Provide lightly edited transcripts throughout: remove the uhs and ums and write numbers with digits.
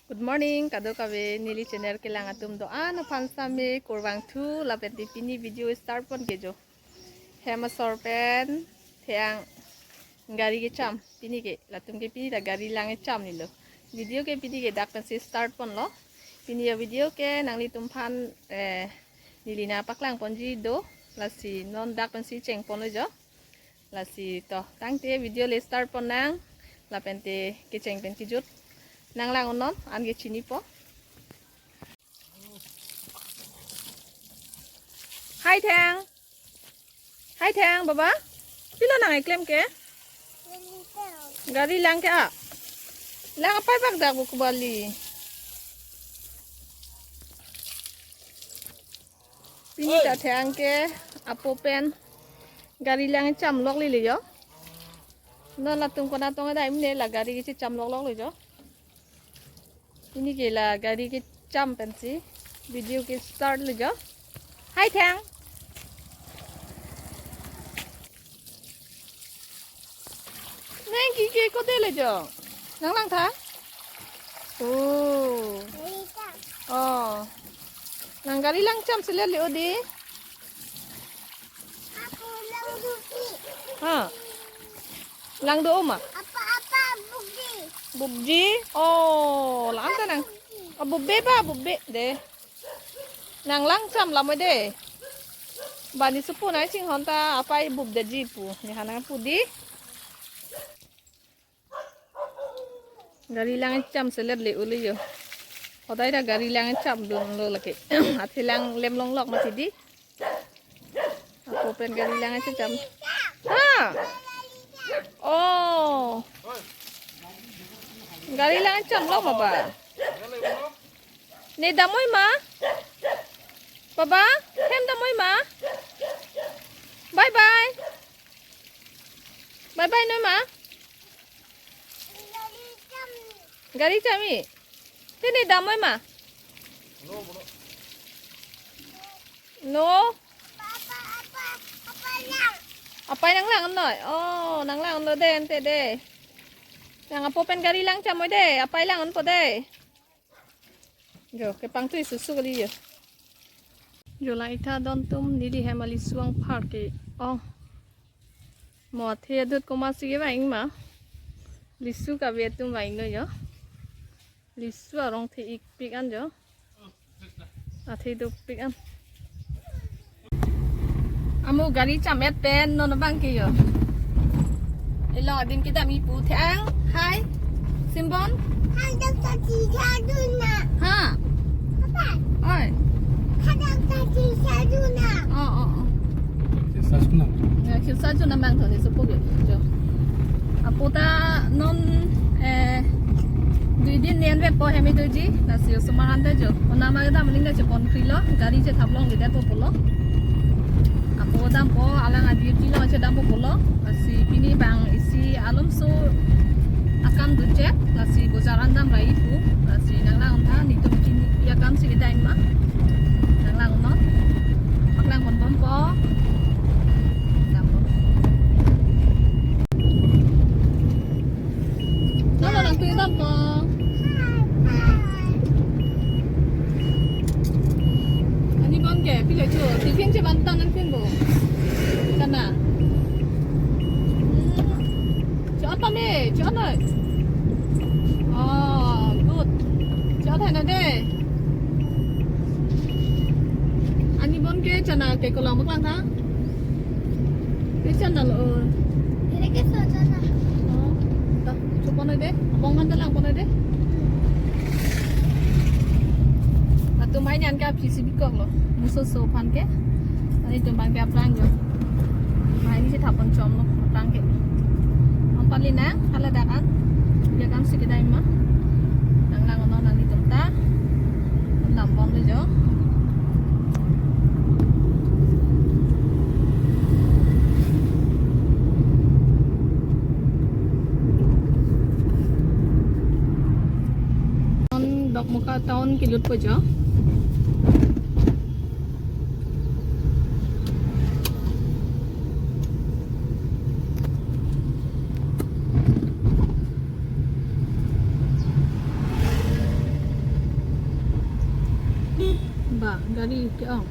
Good morning, kado kabe nili channel kilang atum do ano pansame kurwang thu lapet di pini video start pon kejo. Hema sorpen thiang gari ke cham pini ke latum ke pini da gari lang ke cham nilo. Video ke pini ke dak pensi start pon lo. Pini ya video ke nang li tumpan nili na paklang ponji do lasi non dak pensi ceng pon lo jo. Lasi to tangte video le start pon nang lapente ke ceng pen kijut. Nang lang unon ange chini po. Hai thang baba. Pila nang iklem ke? Gari lang ke a? Lang apa bag dak buku bali? Pini ta thang ke apo pen gari lang cham lok li le yo. No la tum kona tong da imne la gari ki cham lok le jo. Ini gila gari ke cham pensi video ke start le jo. Hai thang. Neng ki ke ko de le jo. Nang lang tha. Oh. Oh. Nang gari lang cham sile le odi. Aku lang duki. Ha. Lang do ma. Apa bukti? Bubji. Oh, lang ta nang. Oh, bubbe ba bubbe de. Nang lang cham lam de. Bani supu na ching honta apa i bub de ji pu. Ni hanang pu di. Gari lang cham selet le uli yo. Hodai da gari lang cham dun lo laki. Ati lang lem long lok mati di. Aku pen gari lang cham. Ha. Oh. Gari lang cham lok baba. Ne damoy ma. Baba, hem damoy ma. Bye bye. Bye bye noy ma. Gari chami. Tini damoy ma. No. Apa lang? Apa nang lang noy? Oh, nang lang no de ente de. Yang apo pen gari lang cham de. Apa lang on po de. Jo, ke pang tui susu kali yo. Jo la ita don tum nili hemali suang park ke. Oh. Mo the dut ko ma sige ba ing ma. Lisu ka be tum ba ing no yo. Lisu arong the ik pik an jo. A the do pik an. Amo gari cham et pen no na bang ke yo. Elo din kita mi pu thang. Hai. Simbon. Hadang tadi saduna. Ha. Apa? Oi. Hadang tadi saduna. Oh. Sasuna. Ya, kita saja nambang tu ni sepuluh je. Apa ta non dui din nian web po hemi tu ji nasi semangat tu je. Nama kita mending dah cepon free lo, gari je thablong lihat po polo. Apa ta po alang adi ti lo je dam po polo. Nasi pini bang isi alam so akan tu je. Nasi bojaran dam rai pu. Nasi nanglang ta ni tu kini ya kan si kita ima. Nanglang no. Nanglang pon pon po. Apa? Ani bangke, pilih tu. Tipen je bantan nanti bu. Sana. Cepat ni, cepat. Oh, good. Cepat nak deh. Ani bangke cina ke kolam bukan tak? Kecil nak lo. Ini kesal sana. Oh, tak. Coba nak deh. Abang mana lang pun ada. Atau mainan ke PCB kok lo. Musuh sopan ke. Tadi tumbang ke perang jo. Main ni kita pun com lo perang ke. Empat lina kalau dah kan. Dia kan sekitar lima. Nang lang ono nanti tumta. Lampong tu jo. Dok muka tahun kilut po jo. Ba, gari ke ong.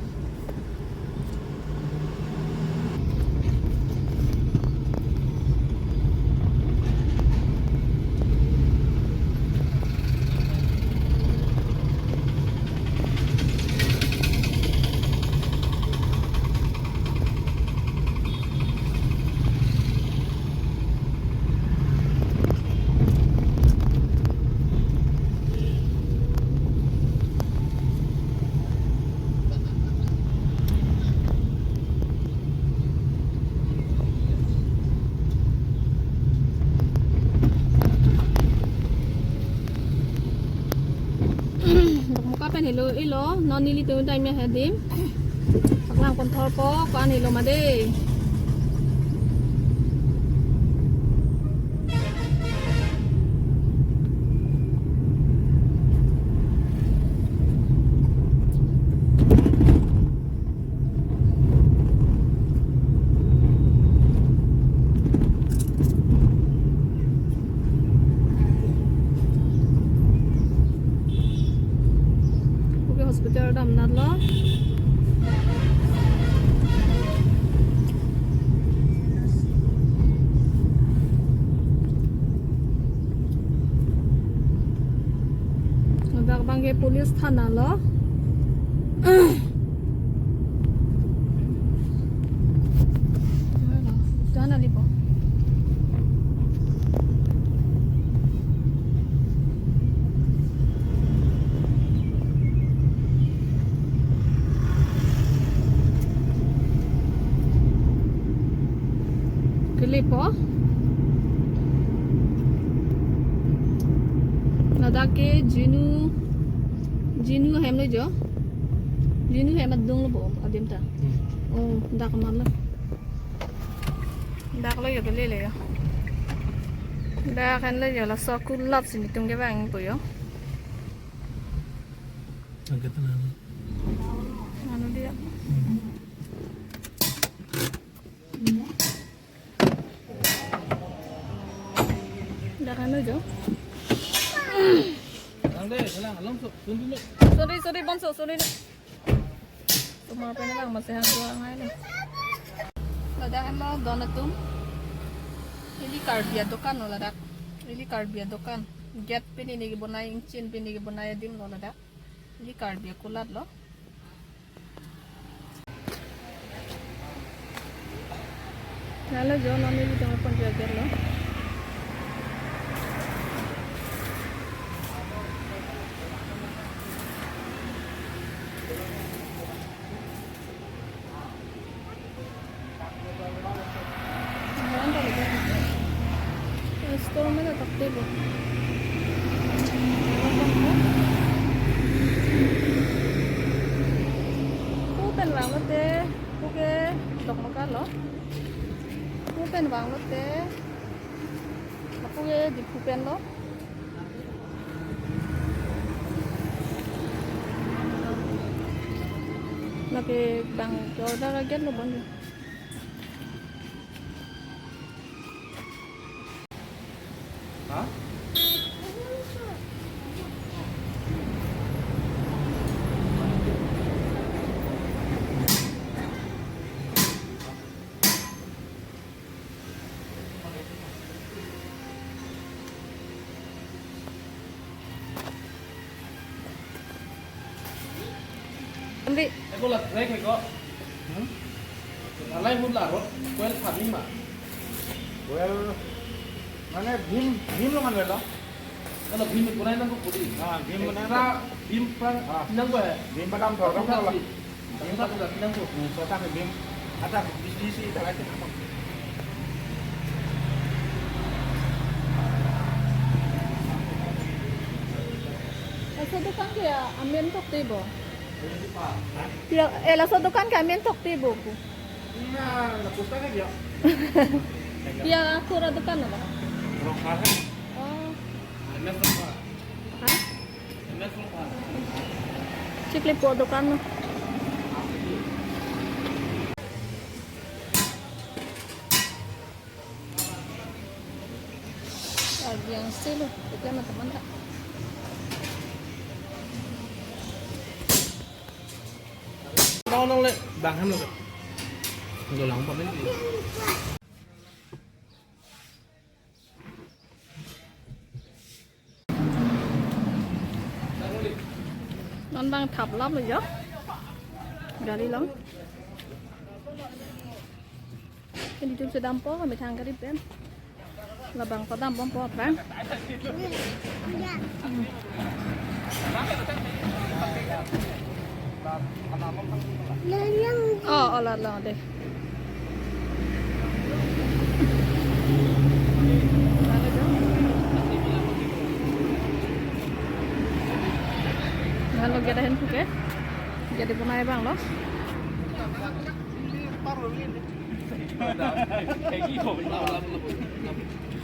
Pen hello ilo non nili tu dai me hadim saklang kon thor po ko an hello ma de hospital dam nat lo dak bangge police thana lo jana libo Kelipo nadake jinu hem le jo jinu hem adung lo bo adim ta oh dak man lo dak lo yo kele le yo dak kan le yo la so kulap sini tung ke bang po yo Agak tenang. anu dia dak anu jo sorry bonso sorry tumar pa na lang masehan ko ang ano ladak mo donatum ili karbia dokan no ladak ili karbia dokan get pinini bonay ing chin pinini bonay dim no ladak ili karbia kulat lo nala jo no ni dito pon jager lo Store mana tak tebo. Pen bang lote, puke dok makalo. Pen bang lote, puke di pupen lo. Nape bang order again lo bang. Hah? Ambil. Em có lật rách hay có? Lấy hút là rốt quên thật đi mà. Well, mana Bhim lo kan lo? Kalau bim itu naik nangkut putih. Bhim mana? Ra bim perang nang gue. Bhim padam thor kan lo. Bim tak sudah nangkut. So ta ke Bhim ada di ta lagi. Sa dukan kaya amin tok tibo. Pia sa dukan kaya amin tok tibo ko. Nah, napusta ka dia. Pia ako ra dukan na ba? Rokar. Oh. Enak lupa. Ha? Enak lupa. Cikli po dukan no. Yang silo, kita teman tak. Nong lên, bảng ham được. Rồi lòng bọn đấy gì? Non bang thập lắm rồi chứ. Gali lắm. Cái YouTube sẽ đam po kami thang cái bên. Là bằng có đam bom po bang. Leleng. Là đây. Kalau kita hendak ke, jadi punai bang loh. Kayak gitu.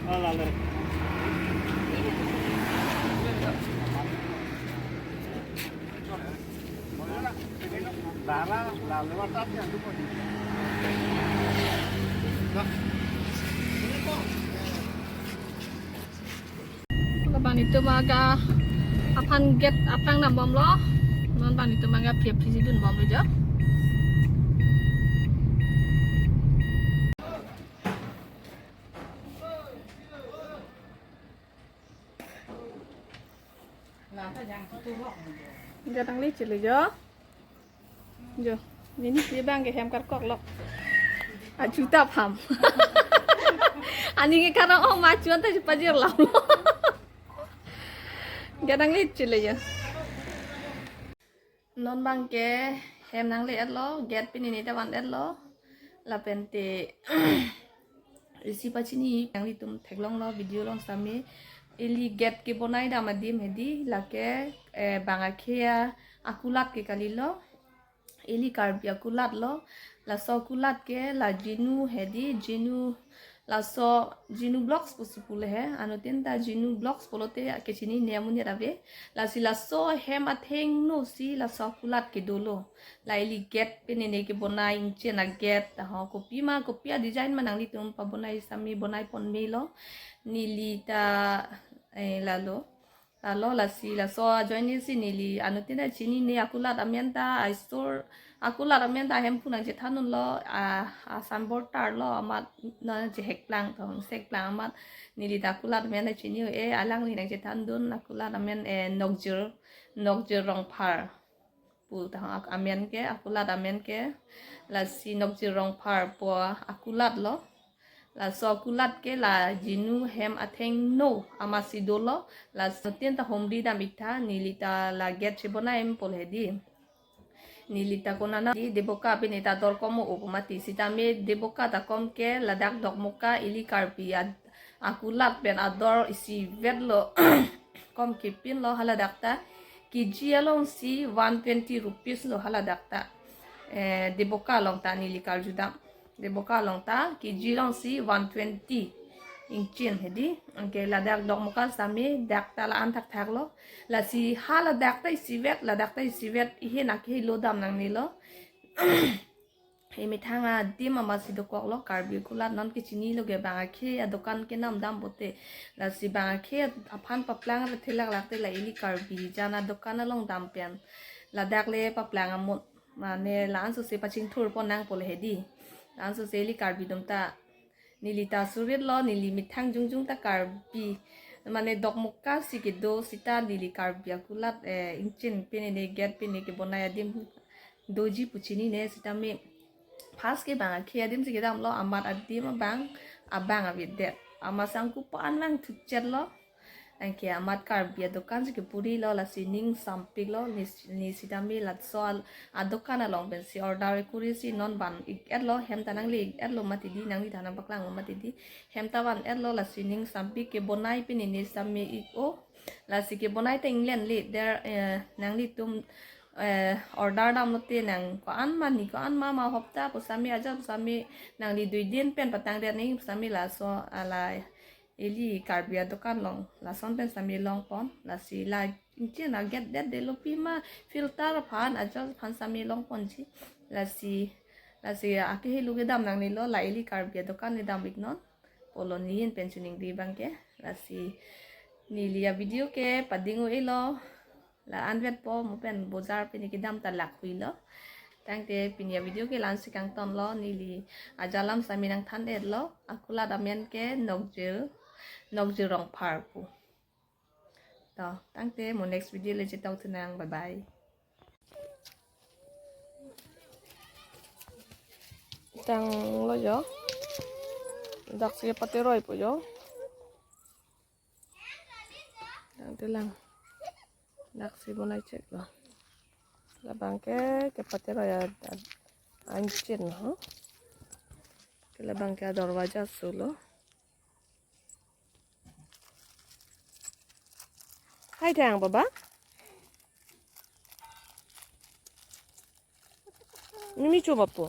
Lalu. Lah lewat atasnya dulu. Lepas itu maga apan get apang nam bom lo. Non ban itu maga piap di situ bom aja. Datang licin lo jo. Jo, ini dia bang ke hem karkok lo. Ajuta pam. Ani karena oh macuan tadi pajir lah. Datang licin lo jo. Non bang ke hem nang le lo, get pin ini tawan lo. La pente isi pacini yang litum teglong lo video long sami. Ili get ke bonai da madim hedi lake bangakia akulat ke kalilo. Ili karbi akulat lo la so kulat ke la jinu hedi jinu la so jinu blocks pusipule he anu tinta jinu blocks polote ke chini neamunya rabe la si la so hem atheng no si la so kulat ke dolo la ili get penene ke bonai inche na get ha kopi ma kopia design manang li tum pa bonai sami bonai pon melo nilita lalo la si la so join si nili anu tinta chini ne akulat amenta I store akulat amenta hem punang je thanun lo sanbor tar lo amat na je hekplang thong sekplang amat nili ta akulat amenta chini alang ni nang je thandun akulat amen nokjur rong phar pu ta amen ke akulat amen ke la si nokjur rong phar po akulat lo la so kulat ke la jinu hem atheng no amasi dolo la sotin ta homdi da mitha nilita la get chibona em polhedi nilita konana di deboka pinita dor komo upmati sitame deboka ta kom ke ladak dokmoka ili karpia akulat ben ador isi vedlo kom ke pin lo haladakta ki jialong si 120 rupees lo haladakta deboka long ta nili karjudam de boka long ta ki jilong si 120 inchin hedi anke la dak dok moka sami dak ta la antak thak lo la si hala dak ta sivet la dak ta sivet ihe na ke lo dam nang ni lo he mi thanga dim ama si dokok lo karbi kulat non ki chini lo ge banga khe ya dokan ke nam dam bote la si banga khe aphan paplang ra thilak lak te la ili karbi jana dokan long dam pen la dak le paplang amot mane lan so se paching thur pon nang pole hedi Langsung seli karbi domta nilita surit lo nili mithang jungjung ta karbi mane dok muka sikido sita nili karbi akulat inchin pinene get pinene bonaya dim doji puchini ne sita me pas ke bang kia dim sikidam lo amat adim bang abang avidet amasangku pan lang thuchet lo anke amat karbi dokan sike puri lo la sining sampik lo ni sidami lat sol adokan along ben si order kuri si non ban et lo hem tanang li et lo mati di nang di tanang paklang mati di hem tawan et lo la sining sampik ke bonai pini ni sami iko la si ke bonai te england li der nang li tum order dam lote nang ko an mani ko an ma hopta ko sami aja sami nang li dui din pen patang der ni sami la so ala Eli karbia dokan long la son pen sami long pon la si la inche na get that de lo pima filter phan aja phan sami long pon ji la si ake helu ge dam nang ni lo la eli karbia dokan ni dam ignon polo ni in pensioning di bangke la si ni lia video ke padingo elo la anvet po mo pen bozar pe ni ke dam ta lak hui lo Tang te pinya video ke lan sikang ton lo nili ajalam saminang than et lo akula damian ke nokju rong par pu. To tang te mo next video le chitau tunang bye bye. Tang lo yo. Dak sige pateroi pu yo. Tang te lang. Dak si bonai cek lo. Labang ke pateroi ancin ha. Ke labang ke dorwaja sulo. Hai Tang baba. Mimi coba po.